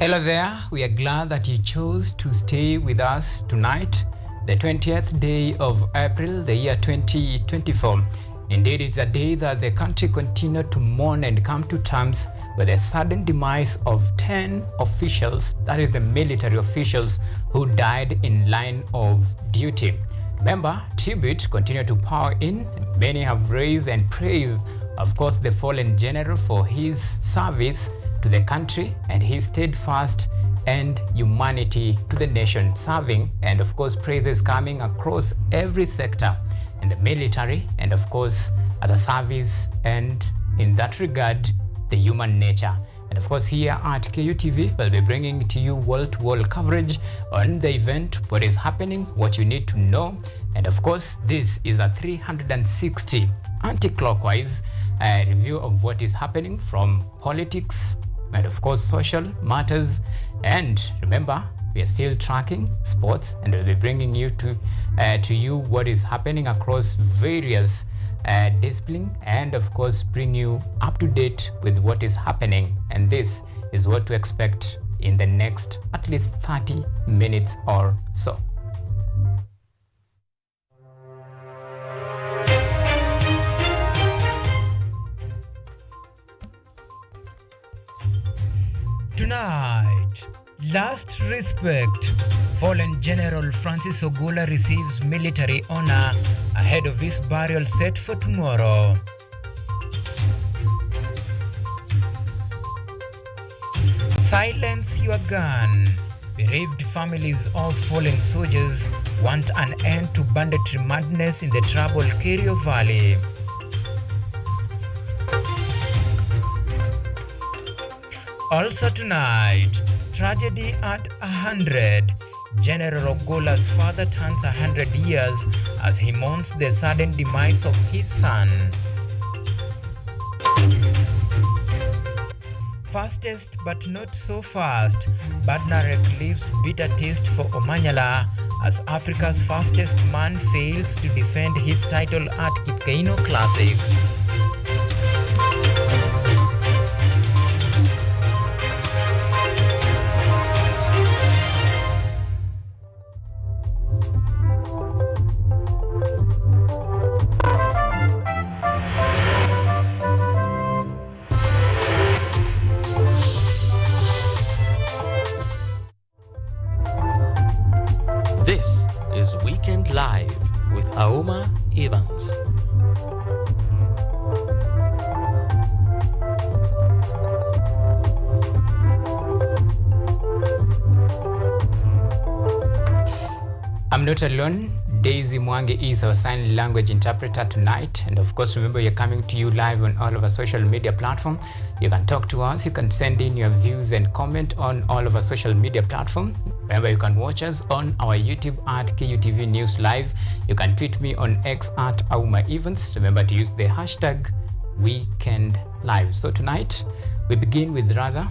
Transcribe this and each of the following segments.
Hello there, we are glad that you chose to stay with us tonight, the 20th day of April, the year 2024. Indeed, it's a day that the country continued to mourn and come to terms with the sudden demise of 10 officials, that is the military officials who died in line of duty. Remember, tribute continued to pour in. Many have raised and praised, of course, the fallen general for his service to the country and his steadfast and humanity to the nation, serving, and of course praises coming across every sector in the military and of course as a service, and in that regard the human nature. And of course here at KUTV we'll be bringing to you wall-to-wall coverage on the event, what is happening, what you need to know, and of course this is a 360 anti-clockwise review of what is happening from politics and of course social matters. And remember, we are still tracking sports and we'll be bringing you to you what is happening across various disciplines, and of course bring you up to date with what is happening. And this is what to expect in the next at least 30 minutes or so. Tonight, last respect. Fallen General Francis Ogola receives military honor ahead of his burial set for tomorrow. Silence your gun. Bereaved families of fallen soldiers want an end to banditry madness in the troubled Kerio Valley. Also tonight, tragedy at 100. General Ogola's father turns 100 years as he mourns the sudden demise of his son. Fastest but not so fast, Badnarek leaves bitter taste for Omanyala as Africa's fastest man fails to defend his title at Kipkeino Classic. This is Weekend Live with Auma Evans. I'm not alone. Daisy Mwangi is our sign language interpreter tonight. And of course, remember, you're coming to you live on all of our social media platforms. You can talk to us. You can send in your views and comment on all of our social media platforms. Remember, you can watch us on our YouTube at KUTV News Live. You can tweet me on X at Auma Evans. Remember to use the hashtag Weekend Live. So tonight, we begin with rather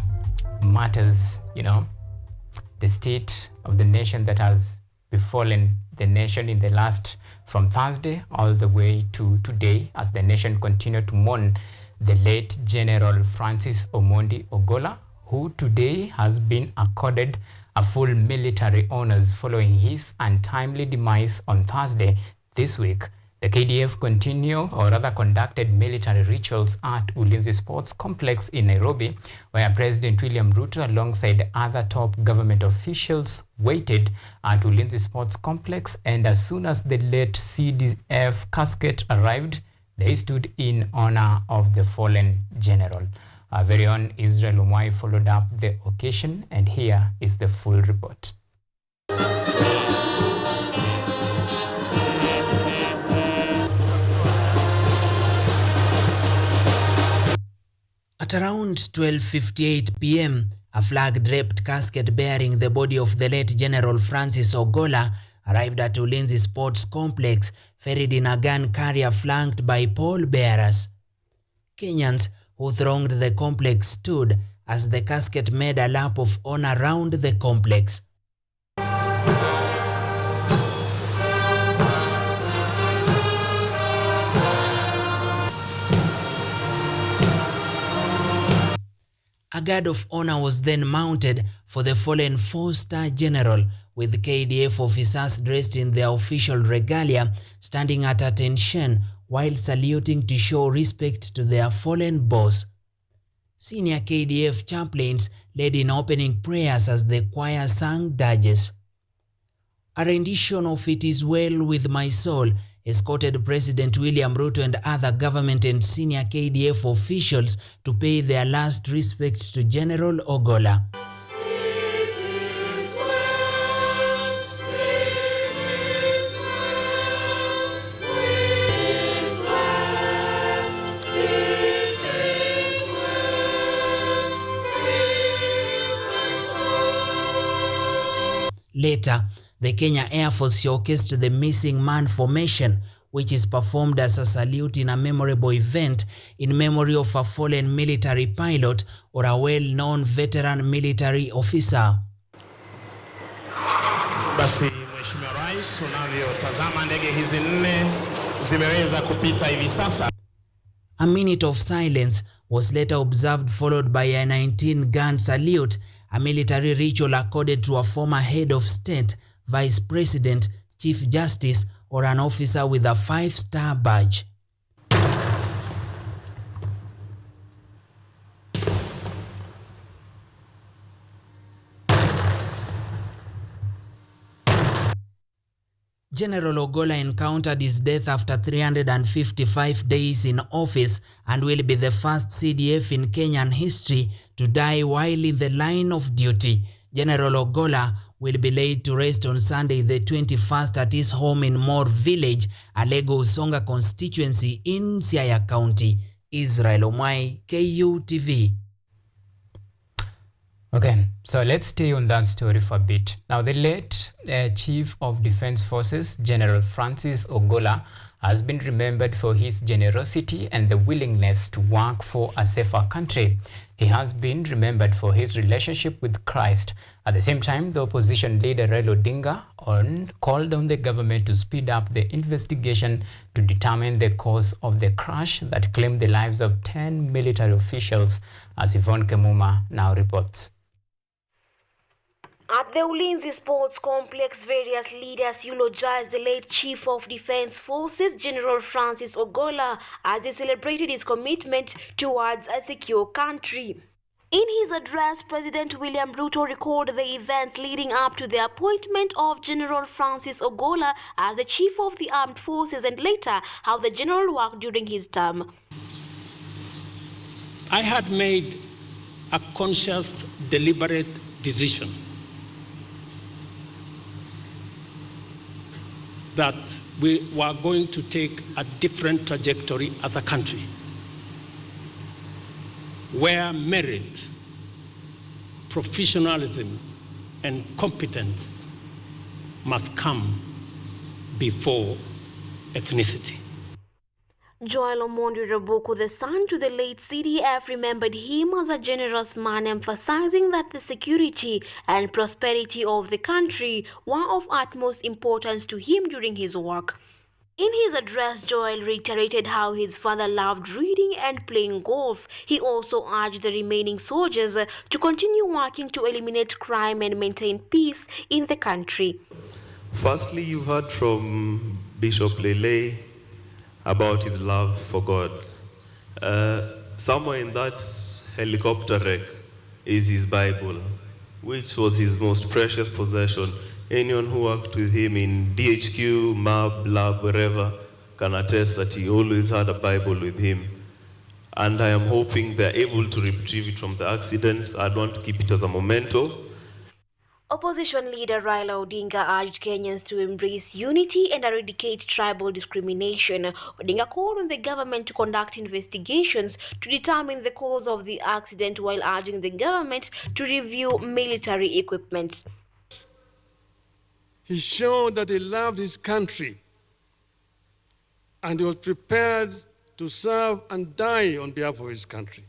matters, the state of the nation that has befallen the nation in the last, from Thursday all the way to today, as the nation continued to mourn the late General Francis Omondi Ogola, who today has been accorded a full military honors following his untimely demise on Thursday this week. The KDF conducted military rituals at Ulinzi Sports Complex in Nairobi, where President William Ruto alongside other top government officials waited at Ulinzi Sports Complex, and as soon as the late CDF casket arrived, they stood in honor of the fallen general. Our very own Israel Umwai followed up the occasion, and here is the full report. At around 12:58 p.m., a flag-draped casket bearing the body of the late General Francis Ogola arrived at Ulinzi Sports Complex, ferried in a gun carrier flanked by pall-bearers. Kenyans who thronged the complex stood as the casket made a lap of honor around the complex. A guard of honor was then mounted for the fallen 4-star general, with KDF officers dressed in their official regalia standing at attention while saluting to show respect to their fallen boss. Senior KDF chaplains led in opening prayers as the choir sang dirges. A rendition of "It Is Well With My Soul" escorted President William Ruto and other government and senior KDF officials to pay their last respect to General Ogolla. Later, the Kenya Air Force showcased the Missing Man Formation, which is performed as a salute in a memorable event in memory of a fallen military pilot or a well-known veteran military officer. Basi Mheshimiwa Rais, unavyotazama ndege hizi 4 zimeweza kupita hivi sasa. A minute of silence was later observed, followed by a 19-gun salute, a military ritual accorded to a former head of state, vice president, chief justice, or an officer with a 5-star badge. General Ogolla encountered his death after 355 days in office and will be the first CDF in Kenyan history to die while in the line of duty. General Ogolla will be laid to rest on Sunday the 21st at his home in Moore Village, Alego Usonga constituency in Siaya County. Israel Omwai, KUTV. Okay, so let's stay on that story for a bit. Now, the late Chief of Defense Forces, General Francis Ogolla, has been remembered for his generosity and the willingness to work for a safer country. He has been remembered for his relationship with Christ. At the same time, the opposition leader Raila Odinga called on the government to speed up the investigation to determine the cause of the crash that claimed the lives of 10 military officials, as Yvonne Kemuma now reports. At the Ulinzi Sports Complex, various leaders eulogized the late Chief of Defense Forces, General Francis Ogolla, as he celebrated his commitment towards a secure country. In his address, President William Ruto recalled the events leading up to the appointment of General Francis Ogolla as the Chief of the Armed Forces and later how the general worked during his term. I had made a conscious, deliberate decision that we were going to take a different trajectory as a country, where merit, professionalism, and competence must come before ethnicity. Joel Omondi Rabuku, the son to the late CDF, remembered him as a generous man, emphasizing that the security and prosperity of the country were of utmost importance to him during his work. In his address, Joel reiterated how his father loved reading and playing golf. He also urged the remaining soldiers to continue working to eliminate crime and maintain peace in the country. Firstly, you've heard from Bishop Lele about his love for God. Somewhere in that helicopter wreck is his Bible, which was his most precious possession. Anyone who worked with him in DHQ, MAB, lab, wherever, can attest that he always had a Bible with him. And I am hoping they're able to retrieve it from the accident. I'd want to keep it as a memento. Opposition leader Raila Odinga urged Kenyans to embrace unity and eradicate tribal discrimination. Odinga called on the government to conduct investigations to determine the cause of the accident while urging the government to review military equipment. He showed that he loved his country and he was prepared to serve and die on behalf of his country.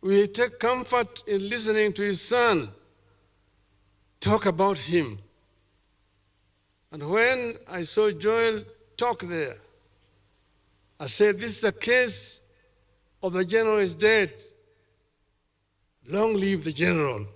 We take comfort in listening to his son talk about him. And when I saw Joel talk there, I said, this is a case of the general is dead. Long live the general.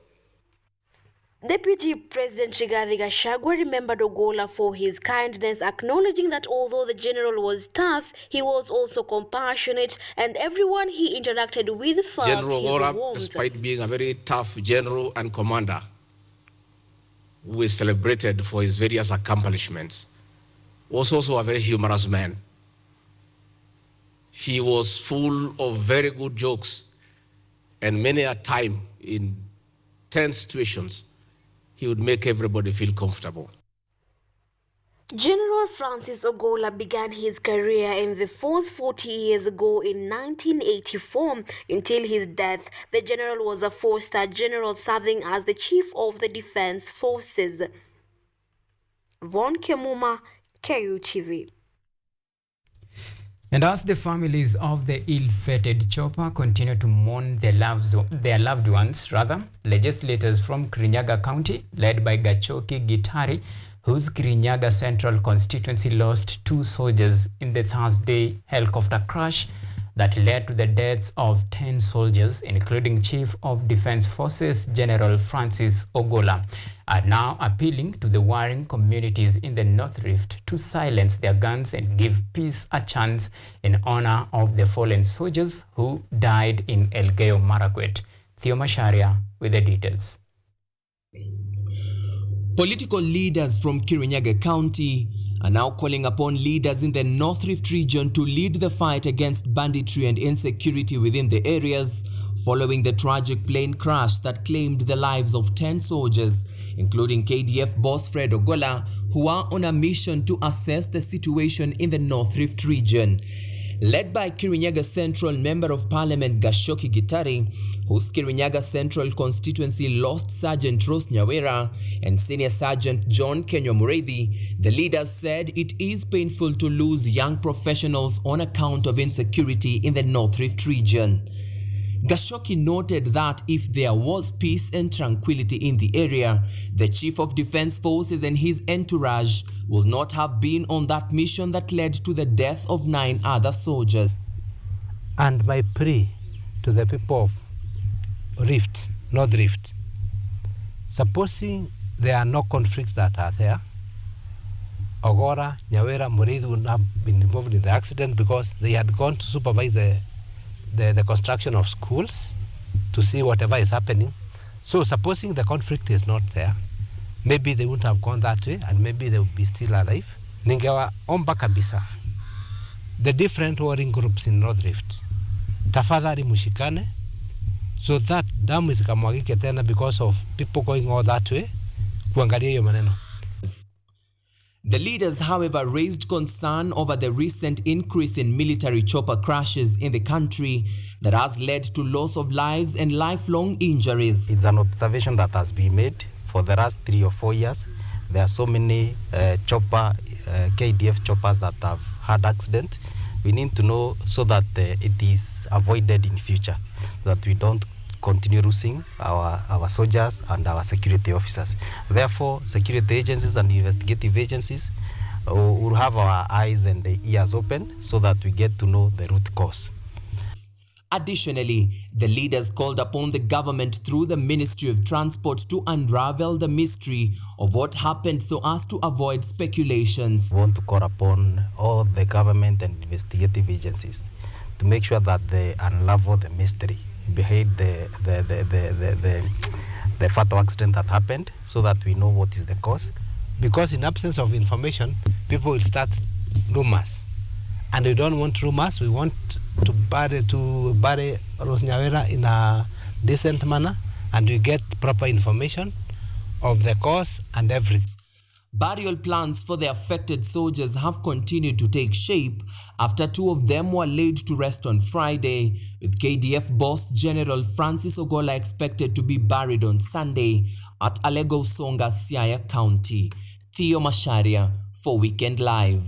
Deputy President Rigathi Gachagua remembered Ogolla for his kindness, acknowledging that although the general was tough, he was also compassionate, and everyone he interacted with felt General his Ogolla, warmth. despite being a very tough general and commander, who is celebrated for his various accomplishments, was also a very humorous man. He was full of very good jokes, and many a time in tense situations, he would make everybody feel comfortable. General Francis Ogolla began his career in the force 40 years ago in 1984. Until his death, the general was a four-star general serving as the chief of the defense forces. Von Kemuma, KUTV. And as the families of the ill-fated chopper continue to mourn their loved ones, legislators from Kirinyaga County, led by Gachoki Gitari, whose Kirinyaga Central constituency lost 2 soldiers in the Thursday helicopter crash that led to the deaths of 10 soldiers, including Chief of Defense Forces General Francis Ogolla, are now appealing to the warring communities in the North Rift to silence their guns and give peace a chance in honor of the fallen soldiers who died in Elgeyo Marakwet. Theo Masharia with the details. Political leaders from Kirinyaga County are now calling upon leaders in the North Rift region to lead the fight against banditry and insecurity within the areas following the tragic plane crash that claimed the lives of 10 soldiers, including KDF boss Fred Ogolla, who are on a mission to assess the situation in the North Rift region. Led by Kirinyaga Central Member of Parliament Gachoki Gitari, whose Kirinyaga Central constituency lost Sergeant Rose Nyawera and Senior Sergeant John Kenyo Mureithi, the leaders said it is painful to lose young professionals on account of insecurity in the North Rift region. Gachoki noted that if there was peace and tranquility in the area, the Chief of Defense Forces and his entourage will not have been on that mission that led to the death of 9 other soldiers. And my plea to the people of North Rift, supposing there are no conflicts that are there, Ogolla, Nyawera, Mureithi would not have been involved in the accident because they had gone to supervise the construction of schools to see whatever is happening. So supposing the conflict is not there, maybe they wouldn't have gone that way and maybe they would be still alive. Ningewaomba kabisa the different warring groups in North Rift, tafadhali mushikane so that damu isikamwagike tena because of people going all that way kuangalia hiyo maneno. The leaders, however, raised concern over the recent increase in military chopper crashes in the country that has led to loss of lives and lifelong injuries. It's an observation that has been made for the last 3 or 4 years. There are so many KDF choppers that have had accidents. We need to know so that it is avoided in future, that we don't continue losing our soldiers and our security officers. Therefore, security agencies and investigative agencies will have our eyes and ears open so that we get to know the root cause. Additionally, the leaders called upon the government through the Ministry of Transport to unravel the mystery of what happened so as to avoid speculations. We want to call upon all the government and investigative agencies to make sure that they unravel the mystery behind the fatal accident that happened so that we know what is the cause. Because in absence of information, people will start rumors. And we don't want rumors. We want to bury Rose Nyawera in a decent manner, and we get proper information of the cause and everything. Burial plans for the affected soldiers have continued to take shape after 2 of them were laid to rest on Friday, with KDF boss General Francis Ogolla expected to be buried on Sunday at Alego Usonga, Siaya County. Theo Masharia for Weekend Live.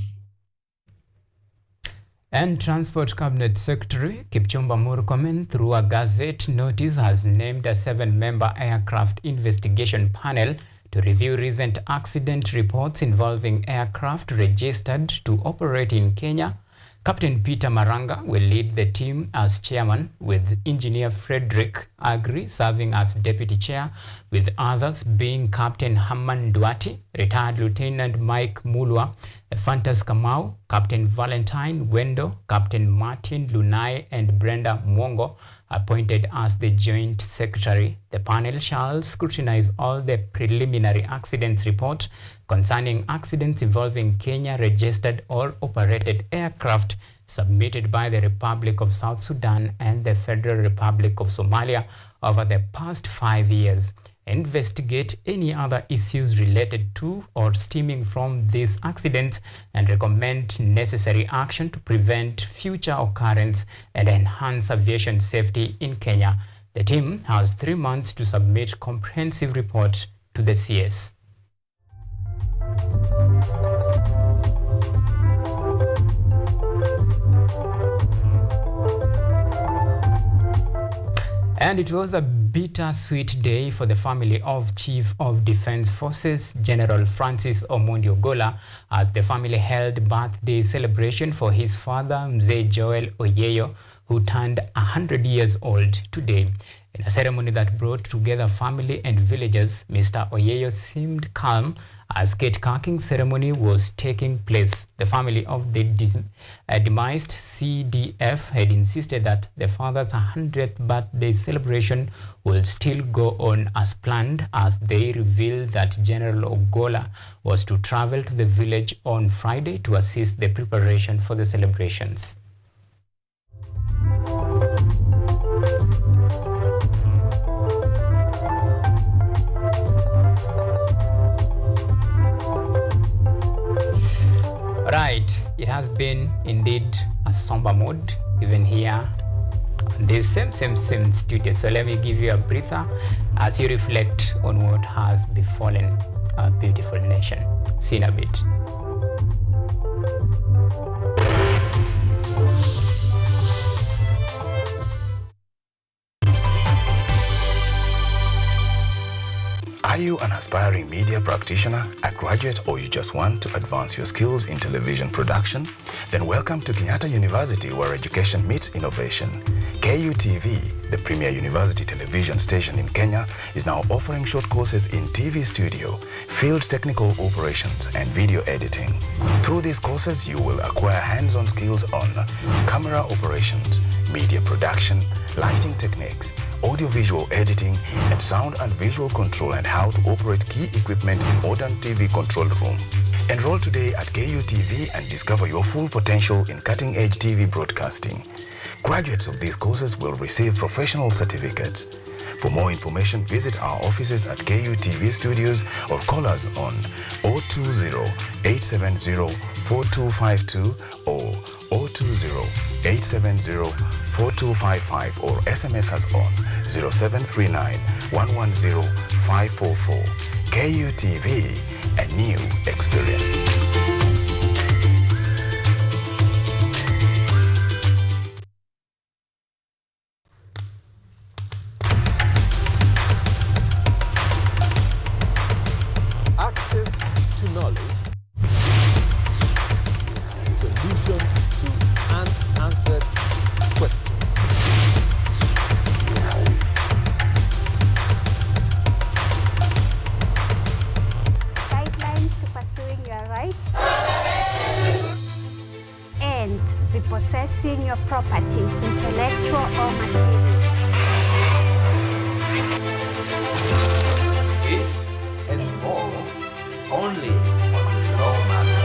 And Transport Cabinet Secretary Kipchumba Murkomen, through a Gazette notice, has named a 7-member aircraft investigation panel to review recent accident reports involving aircraft registered to operate in Kenya, Captain Peter Maranga will lead the team as chairman, with engineer Frederick Agri serving as deputy chair, with others being Captain Haman Duati, retired Lieutenant Mike Mulwa, Fantas Kamau, Captain Valentine Wendo, Captain Martin Lunai, and Brenda Mwongo, appointed as the joint secretary. The panel shall scrutinize all the preliminary accidents report concerning accidents involving Kenya-registered or operated aircraft submitted by the Republic of South Sudan and the Federal Republic of Somalia over the past 5 years. Investigate any other issues related to or stemming from these accidents and recommend necessary action to prevent future occurrence and enhance aviation safety in Kenya. The team has 3 months to submit comprehensive report to the CS. And it was a bittersweet day for the family of Chief of Defense Forces General Francis Omondi Ogola, as the family held birthday celebration for his father Mzee Joel Oyeyo, who turned 100 years old today. In a ceremony that brought together family and villagers, Mr. Oyeyo seemed calm as cake cutting ceremony was taking place. The family of the demised CDF had insisted that the father's 100th birthday celebration will still go on as planned, as they revealed that General Ogola was to travel to the village on Friday to assist the preparation for the celebrations. Right, it has been indeed a somber mood even here in this same studio. So let me give you a breather as you reflect on what has befallen our beautiful nation. See in a bit. Are you an aspiring media practitioner, a graduate, or you just want to advance your skills in television production? Then welcome to Kenyatta University, where education meets innovation. KUTV, the premier university television station in Kenya, is now offering short courses in TV studio, field technical operations, and video editing. Through these courses, you will acquire hands-on skills on camera operations, media production, lighting techniques, audio-visual editing, and sound and visual control, and how to operate key equipment in modern TV control room. Enroll today at KUTV and discover your full potential in cutting-edge TV broadcasting. Graduates of these courses will receive professional certificates. For more information, visit our offices at KUTV Studios or call us on 020-870-4252 or 020-870-4255 or SMS us on 0739-110-544. KUTV, a new experience. Access to knowledge, solution to unanswered questions. Guidelines to pursuing your rights and repossessing your property, intellectual or material. This and more only on Law Matters.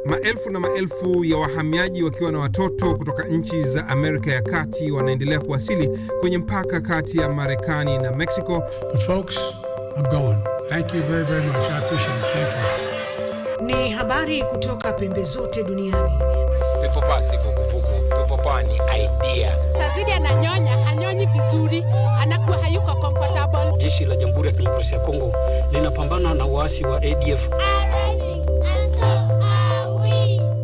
Maelfu na maelfu ya wahamiaji wakiwa na watoto kutoka nchi za Amerika ya Kati wanaendelea kuwasili kwenye mpaka kati ya Marekani na Mexico. But folks, I'm going. Thank you very, very much. I appreciate it. Thank you. Ni habari kutoka pembe zote duniani. Pepo pasi vuguvugu, pepo pani idea. Sazidi ananyonya, hanyonyi vizuri, anakuwa hayuko comfortable. Jeshi la Jamhuri ya Kidemokrasia ya Kongo linapambana na waasi wa ADF.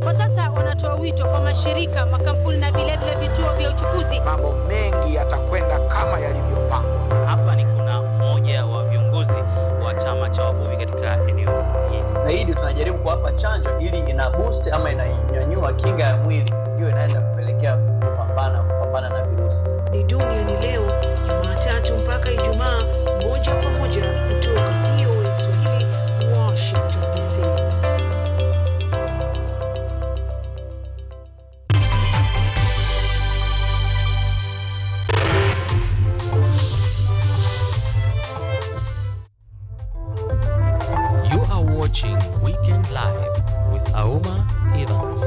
Kwa sasa wanatoa wito kwa mashirika, makampuni na vile vituo vya uchukuzi. Mambo mengi yatakwenda kama yalivyopangwa. Hapa ni kuna mmoja wa viongozi wa chama cha wavuvi katika eneo hili. Zaidi tunajaribu kuwapa chanjo ili ina boost ama inanyanyua kinga ya mwili, hiyo inaenda kupelekea kupambana na virusi. Ni Duniani Leo, Jumatatu mpaka Ijumaa, moja kwa moja kutoka VOA Swahili, Washington DC. You are watching Weekend Live with Auma Evans.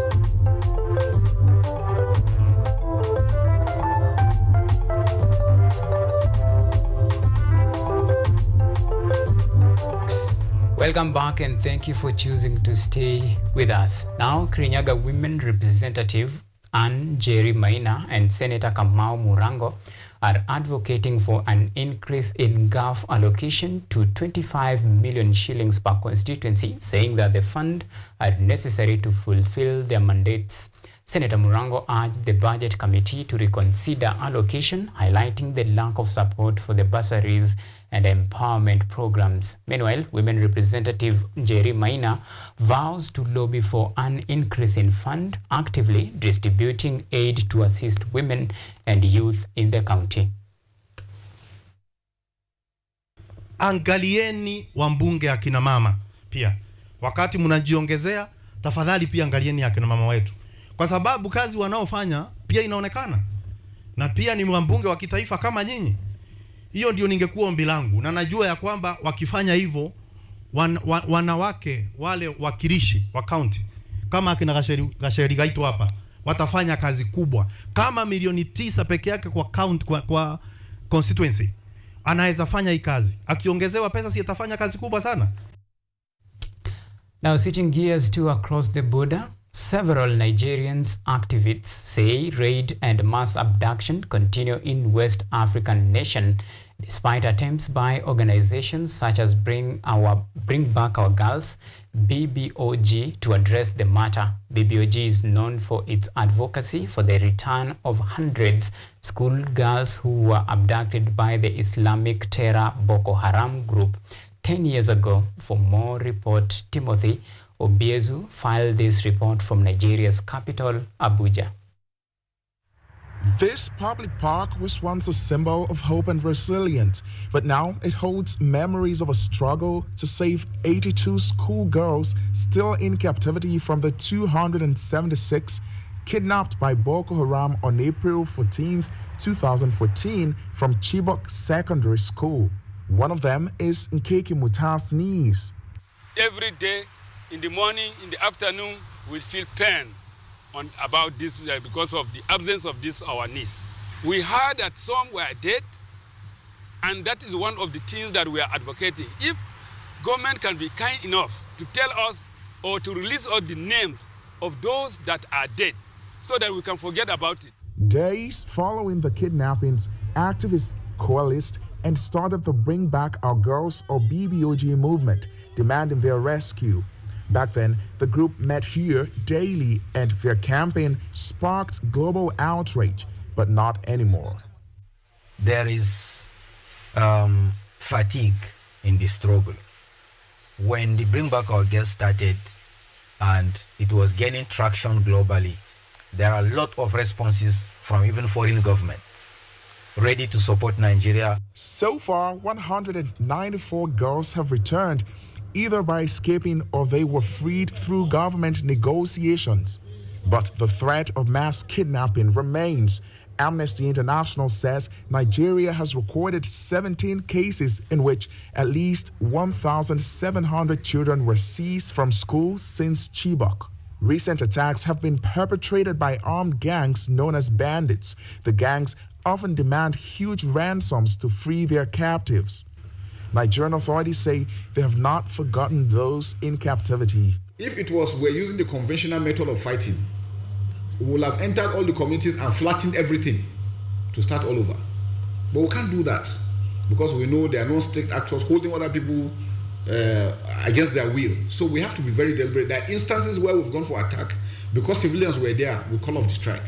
Welcome back and thank you for choosing to stay with us. Now, Kirinyaga Women Representative Ann Jerry Maina and Senator Kamau Murango are advocating for an increase in GAF allocation to 25 million shillings per constituency, saying that the fund are necessary to fulfill their mandates. Senator Murango urged the Budget Committee to reconsider allocation, highlighting the lack of support for the bursaries and empowerment programs. Meanwhile, Women Representative Jerry Maina vows to lobby for an increase in fund, actively distributing aid to assist women and youth in the county. Angalieni wambunge akina mama pia. Wakati mnajiongezea, tafadhali pia angalieni akina mama wetu. Kwa sababu kazi wanaofanya pia inaonekana. Na pia ni wambunge wa kitaifa kama nyinyi. Hiyo ndio ningekuwa ombi langu, na najua ya kwamba wakifanya hivyo wanawake wale wakilishi wa county kama akina Gasheri Gaito hapa watafanya kazi kubwa. Kama milioni 9 peke yake kwa county kwa constituency anaweza fanya hii kazi. Akiongezewa pesa si atafanya kazi kubwa sana. Now switching gears to across the border, several Nigerian activists say raid and mass abduction continue in West African nation, despite attempts by organizations such as Bring Back Our Girls, BBOG, to address the matter. BBOG is known for its advocacy for the return of hundreds school girls who were abducted by the Islamic terror Boko Haram group 10 years ago. For more report, Timothy Obiezu filed this report from Nigeria's capital, Abuja. This public park was once a symbol of hope and resilience, but now it holds memories of a struggle to save 82 schoolgirls still in captivity from the 276 kidnapped by Boko Haram on April 14, 2014 from Chibok Secondary School. One of them is Nkeki Muta's niece. Every day, in the morning, in the afternoon, we feel pain about this because of the absence of this our niece. We heard that some were dead, and that is one of the things that we are advocating. If government can be kind enough to tell us or to release all the names of those that are dead so that we can forget about it. Days following the kidnappings, activists coalesced and started the Bring Back Our Girls or BBOG movement, demanding their rescue. Back then, the group met here daily and their campaign sparked global outrage, but not anymore. There is fatigue in the struggle. When the Bring Back Our Girls started and it was gaining traction globally, there are a lot of responses from even foreign governments ready to support Nigeria. So far, 194 girls have returned, either by escaping or they were freed through government negotiations. But the threat of mass kidnapping remains. Amnesty International says Nigeria has recorded 17 cases in which at least 1,700 children were seized from schools since Chibok. Recent attacks have been perpetrated by armed gangs known as bandits. The gangs often demand huge ransoms to free their captives. Nigerian authorities say they have not forgotten those in captivity. If it was we're using the conventional method of fighting, we will have entered all the communities and flattened everything to start all over. But we can't do that because we know there are no state actors holding other people against their will. So we have to be very deliberate. There are instances where we've gone for attack, Because civilians were there, we call off the strike.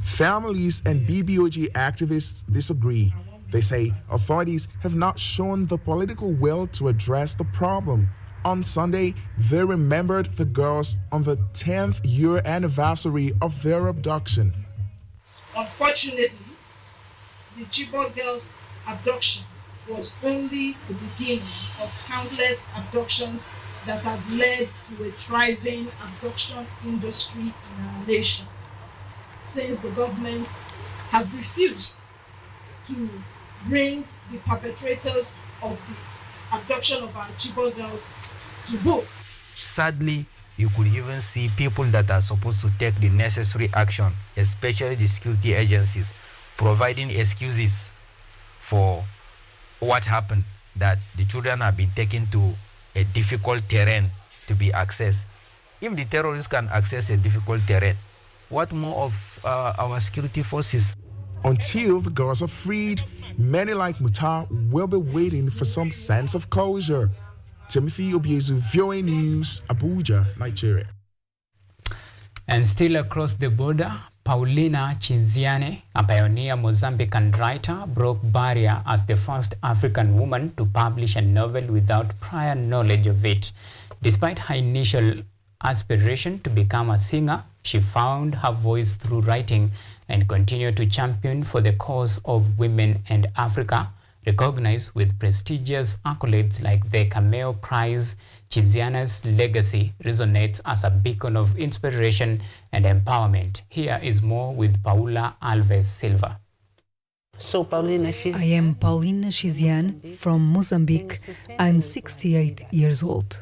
Families and BBOG activists disagree. They say authorities have not shown the political will to address the problem. On Sunday, they remembered the girls on the 10th year anniversary of their abduction. Unfortunately, the Chibok girls' abduction was only the beginning of countless abductions that have led to a thriving abduction industry in our nation, since the government have refused to bring the perpetrators of the abduction of our Chibok girls to book. Sadly, you could even see people that are supposed to take the necessary action, especially the security agencies, providing excuses for what happened, that the children have been taken to a difficult terrain to be accessed. If the terrorists can access a difficult terrain, what more of our security forces? Until the girls are freed, many like Mutar will be waiting for some sense of closure. Timothy Obiezu, VOA News, Abuja, Nigeria. And still across the border, Paulina Chinziane, a pioneer Mozambican writer, broke barrier as the first African woman to publish a novel without prior knowledge of it. Despite her initial aspiration to become a singer, she found her voice through writing and continued to champion for the cause of women and Africa. Recognized with prestigious accolades like the Cameo Prize, Chinziane's legacy resonates as a beacon of inspiration and empowerment. Here is more with Paula Alves Silva. I am Paulina Chinziane from Mozambique. I'm 68 years old.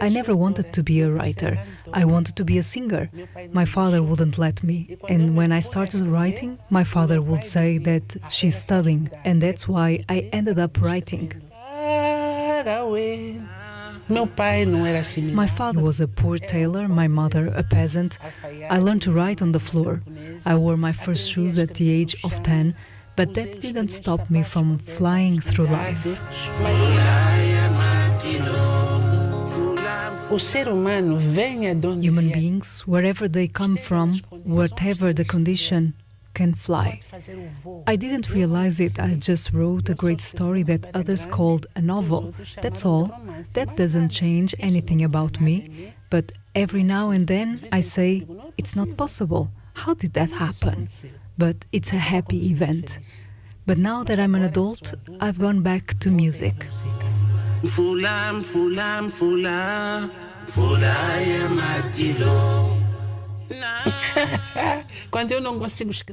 I never wanted to be a writer. I wanted to be a singer. My father wouldn't let me. And when I started writing, my father would say that she's studying, and that's why I ended up writing. My father was a poor tailor, my mother a peasant. I learned to write on the floor. I wore my first shoes at the age of 10, but that didn't stop me from flying through life. Human beings, wherever they come from, whatever the condition, can fly. I didn't realize it. I just wrote a great story that others called a novel. That's all. That doesn't change anything about me. But every now and then I say, it's not possible. How did that happen? But it's a happy event. But now that I'm an adult, I've gone back to music.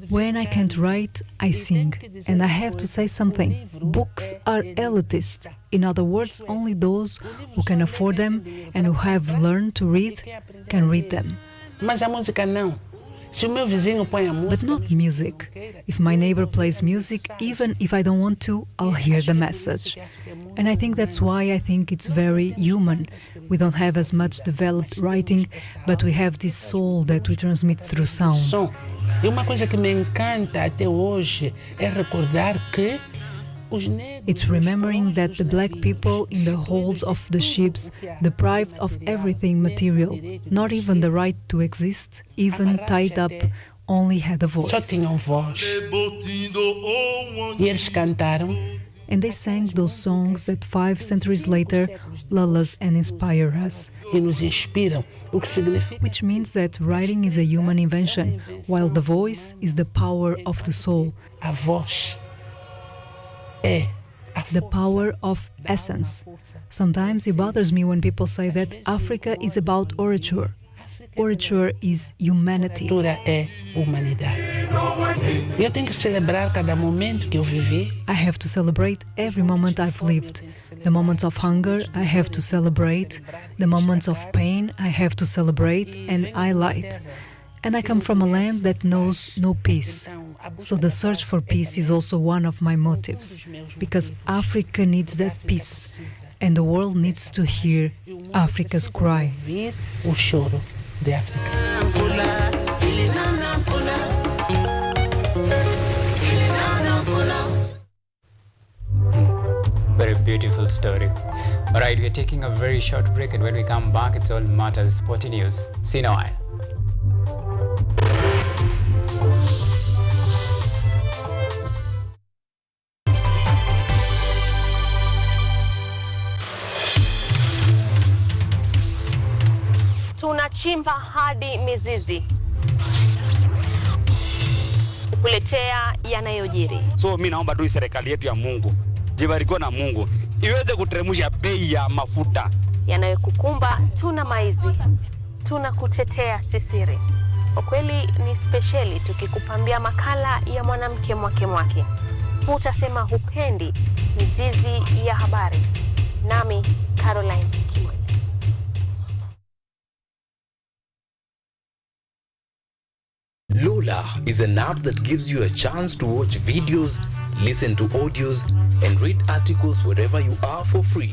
When I can't write, I sing, and I have to say something. Books are elitist. In other words, only those who can afford them and who have learned to read can read them. But not music. If my neighbor plays music, even if I don't want to, I'll hear the message. And I think that's why I think it's very human. We don't have as much developed writing, but we have this soul that we transmit through sound. It's remembering that the black people in the holds of the ships, deprived of everything material, not even the right to exist, even tied up, only had a voice. And they sang those songs that 5 centuries later lull us and inspire us. Which means that writing is a human invention, while the voice is the power of the soul. The power of essence. Sometimes it bothers me when people say that Africa is about orature. Orature is humanity. I have to celebrate every moment I've lived. The moments of hunger, I have to celebrate. The moments of pain, I have to celebrate, and I light. And I come from a land that knows no peace. So the search for peace is also one of my motives, because Africa needs that peace, and the world needs to hear Africa's cry. Very beautiful story. All right, we're taking a very short break, and when we come back, it's All Matters Sporty News. See you in a while. kuchimba hadi mizizi, kukuletea yanayojiri. So mimi naomba tu serikali yetu ya Mungu, ibarikiwe na Mungu, iweze kuteremsha bei ya mafuta. Yanayokukumba tuna maizi, tuna kutetea sisiri. Kwa kweli ni speciali tukikupambia makala ya mwanamke mwake. Utasema hupendi mizizi ya habari. Nami Caroline Kimwele. Lola is an app that gives you a chance to watch videos, listen to audios, and read articles wherever you are for free.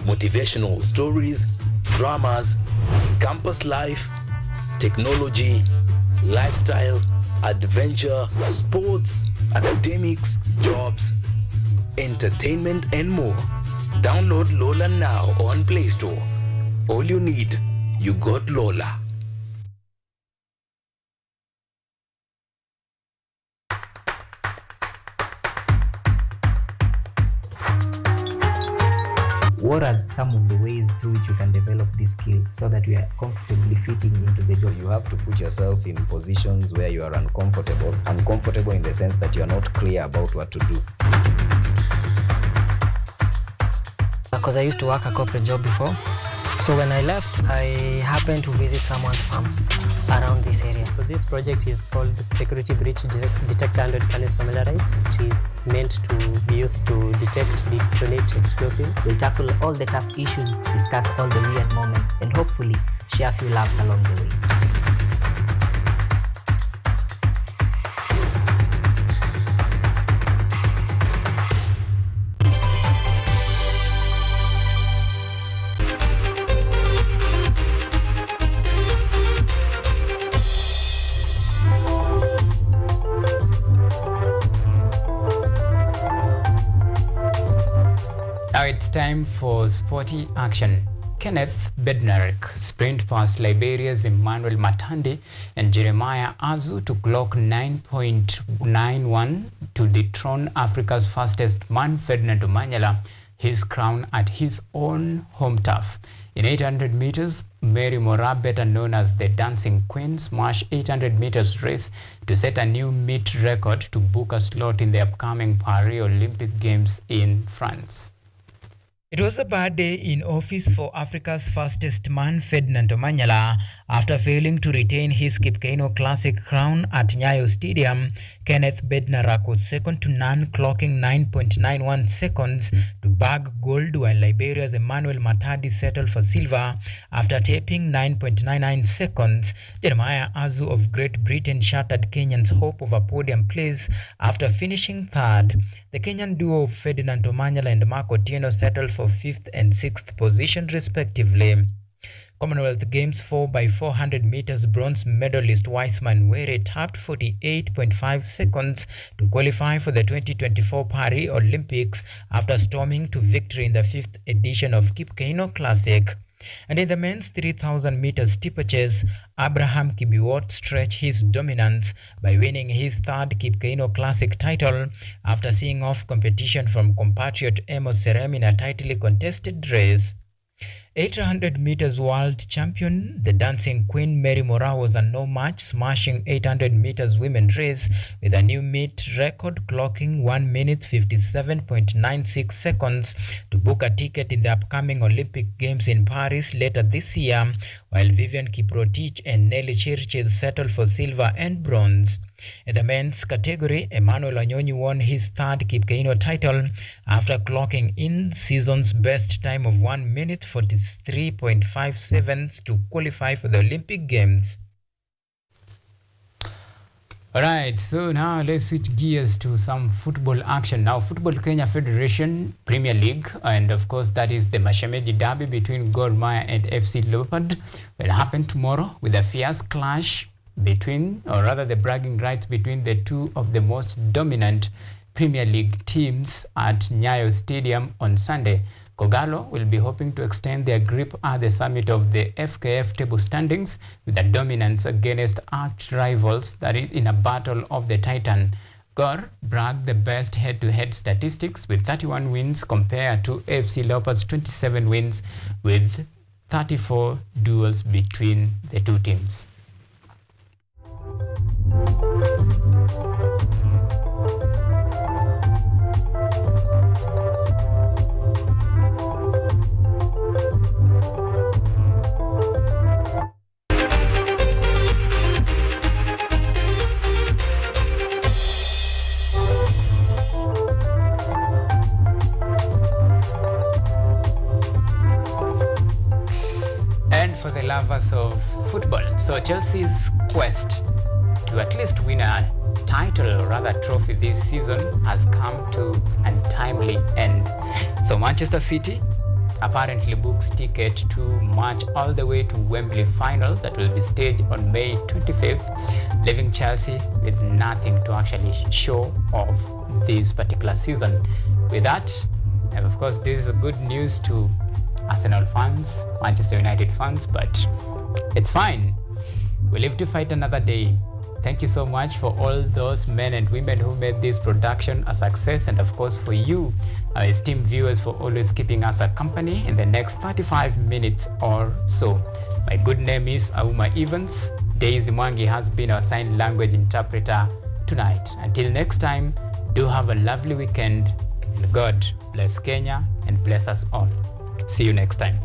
Motivational stories, dramas, campus life, technology, lifestyle, adventure, sports, academics, jobs, entertainment, and more. Download Lola now on Play Store. All you need, you got Lola. What are some of the ways through which you can develop these skills so that you are comfortably fitting into the job? You have to put yourself in positions where you are uncomfortable in the sense that you are not clear about what to do. Because I used to work a corporate job before. So when I left, I happened to visit someone's farm around this area. So this project is called Security Breach Detector and Readiness Familiarize. It is meant to be used to detect, detonate explosive. We'll tackle all the tough issues, discuss all the weird moments, and hopefully share a few laughs along the way. It's time for sporty action. Kenneth Bednarik sprint past Liberia's Emmanuel Matande and Jeremiah Azu to clock 9.91 to dethrone Africa's fastest man Ferdinand Omanyala, his crown at his own home turf. In 800 meters, Mary Mora, better known as the Dancing Queen, smashed 800 meters race to set a new meet record to book a slot in the upcoming Paris Olympic Games in France. It was a bad day in office for Africa's fastest man Ferdinand Omanyala. After failing to retain his Kipkeino Classic crown at Nyayo Stadium, Kenneth Bednarik was second to none, clocking 9.91 seconds to bag gold, while Liberia's Emmanuel Matadi settled for silver after taping 9.99 seconds. Jeremiah Azu of Great Britain shattered Kenyans' hope of a podium place after finishing third. The Kenyan duo of Ferdinand Omanyala and Mark Otieno settled for 5th and 6th position respectively. Commonwealth Games 4x400 meters bronze medalist Wiseman Were tapped 48.5 seconds to qualify for the 2024 Paris Olympics after storming to victory in the 5th edition of Kipkeino Classic. And in the men's 3,000 meters steeplechase, Abraham Kibiwot stretched his dominance by winning his third Kipkeino Classic title after seeing off competition from compatriot Amos Serem in a tightly contested race. 800 meters world champion, the Dancing Queen Mary Mora was a no-match, smashing 800 meters women's race with a new meet record, clocking 1 minute 57.96 seconds to book a ticket in the upcoming Olympic Games in Paris later this year, while Vivian Kiprotich and Nelly Chirchir settled for silver and bronze. In the men's category, Emmanuel Anyonyi won his third Kipkeino title after clocking in season's best time of 1 minute 43.57 to qualify for the Olympic Games. Alright, so now let's switch gears to some football action. Now, Football Kenya Federation Premier League, and of course that is the Mashemeji derby between Gor Mahia and FC Leopard, will happen tomorrow with a fierce clash between, or rather the bragging rights between the two of the most dominant Premier League teams at Nyayo Stadium on Sunday. Kogalo will be hoping to extend their grip at the summit of the FKF table standings with a dominance against arch rivals, that is in a battle of the Titan. Gor bragged the best head-to-head statistics with 31 wins compared to FC Leopards' 27 wins with 34 duels between the two teams. For the lovers of football, so Chelsea's quest to at least win a title or rather trophy this season has come to an untimely end. So Manchester City apparently books ticket to march all the way to Wembley final that will be staged on May 25th, leaving Chelsea with nothing to actually show off this particular season. With that, and of course this is a good news to Arsenal fans, Manchester United fans, but it's fine. We live to fight another day. Thank you so much for all those men and women who made this production a success, and of course for you, our esteemed viewers, for always keeping us a company in the next 35 minutes or so. My good name is Auma Evans. Daisy Mwangi has been our sign language interpreter tonight. Until next time, do have a lovely weekend, and God bless Kenya and bless us all. See you next time.